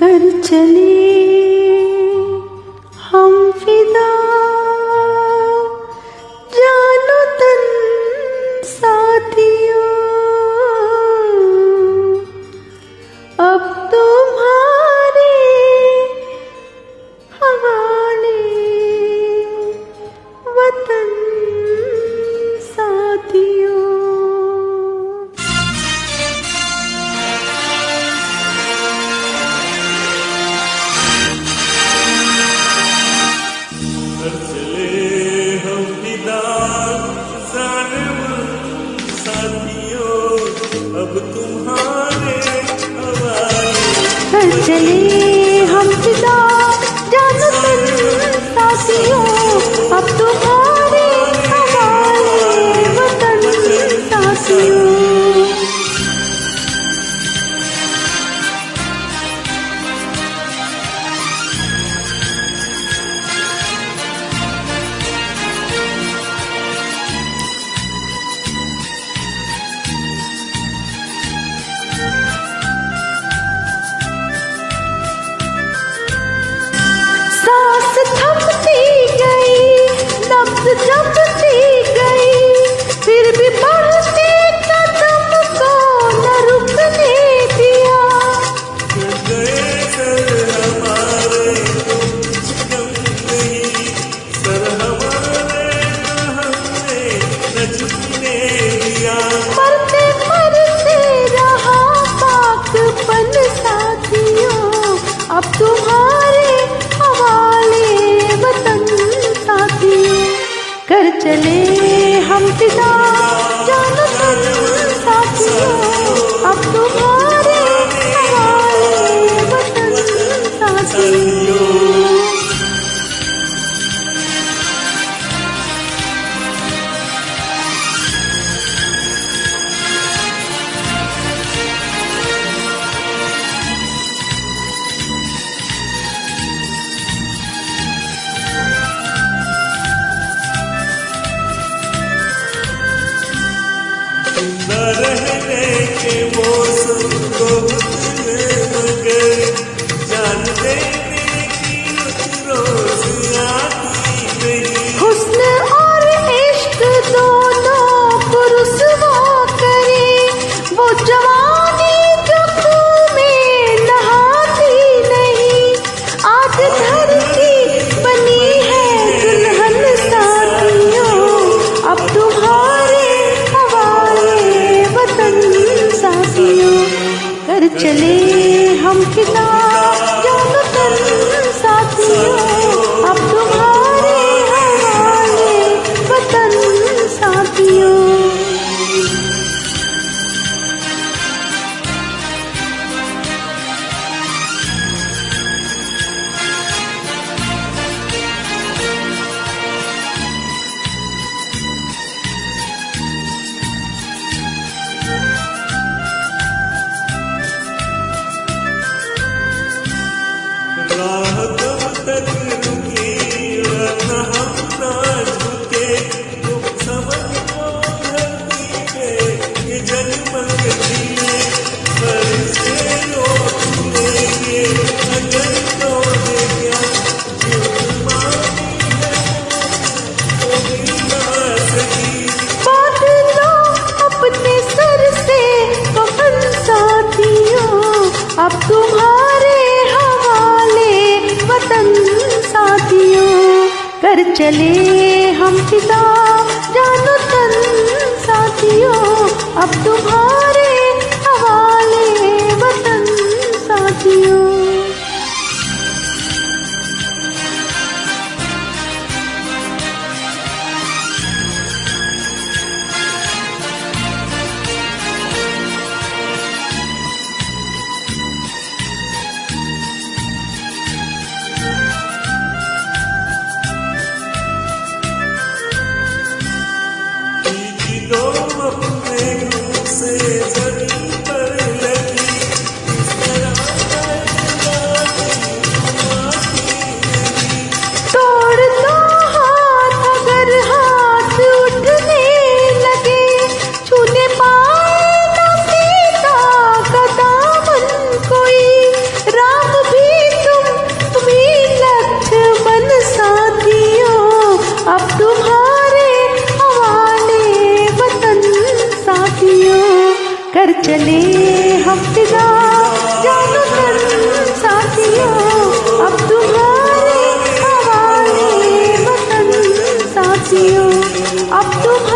कर चले हम फिदा, जानो तन साथियों, अब तुम्हारे हवाले वतन साथियों। कर चले हम फिदा, जाने साथियों, अब तुम्हारे हवाले। कर चले हम फिदा, जानो तन साथियों, अब तुम्हारे हवाले वतन साथियों। सांस थमती गई, नब्ज़ जमती गई, फिर भी बढ़ते कदम को न रुकने दिया। चल गए सर हमारे तो कुछ कम नहीं, सर हमारे न हमने न झुकने दिया। मरते मरते रहा पाकपन साथियों, अब तुम्हारे हवाले वतन साथियों। कर चले हम फिदा, जानो तन साथियों, अब तुम्हारे हवाले वतन साथियों। जिंदा रहने के मौसम को बदले मगर जान देने की रोज आती नहीं। हुस्न और इश्क दोनों को रुसवा करे, वो जवानी जो खून में नहाती नहीं। आज धरती बनी है दुल्हन साथियों, अब तुम्हारे हवाले वतन साथियों। कर चले हम फिदा, जानो तन साथियों, अब तुम्हारे हवाले वतन साथियों। राह कब तक रुकी वरना हम ना झुके, तुम समझ लो धरती पे ये जगमग दिए। फरिश्ते रोक लेंगे अगर तोड़े क्या, जुर्मानी है वो भी ना सकी। बांध लो अपने सर से कफन साथियों, अब तुम्हारे हवाले वतन साथियों। कर चले हम फिदा, जानो तन साथियों, अब तुम्हारे हवाले वतन साथियों। दो अपने रूप से जमीन पर लगी, इस तरह तोड़ दो हाथ अगर हाथ उठने लगे, छूने पाए न सीता का दामन कोई। राम भी अब तुम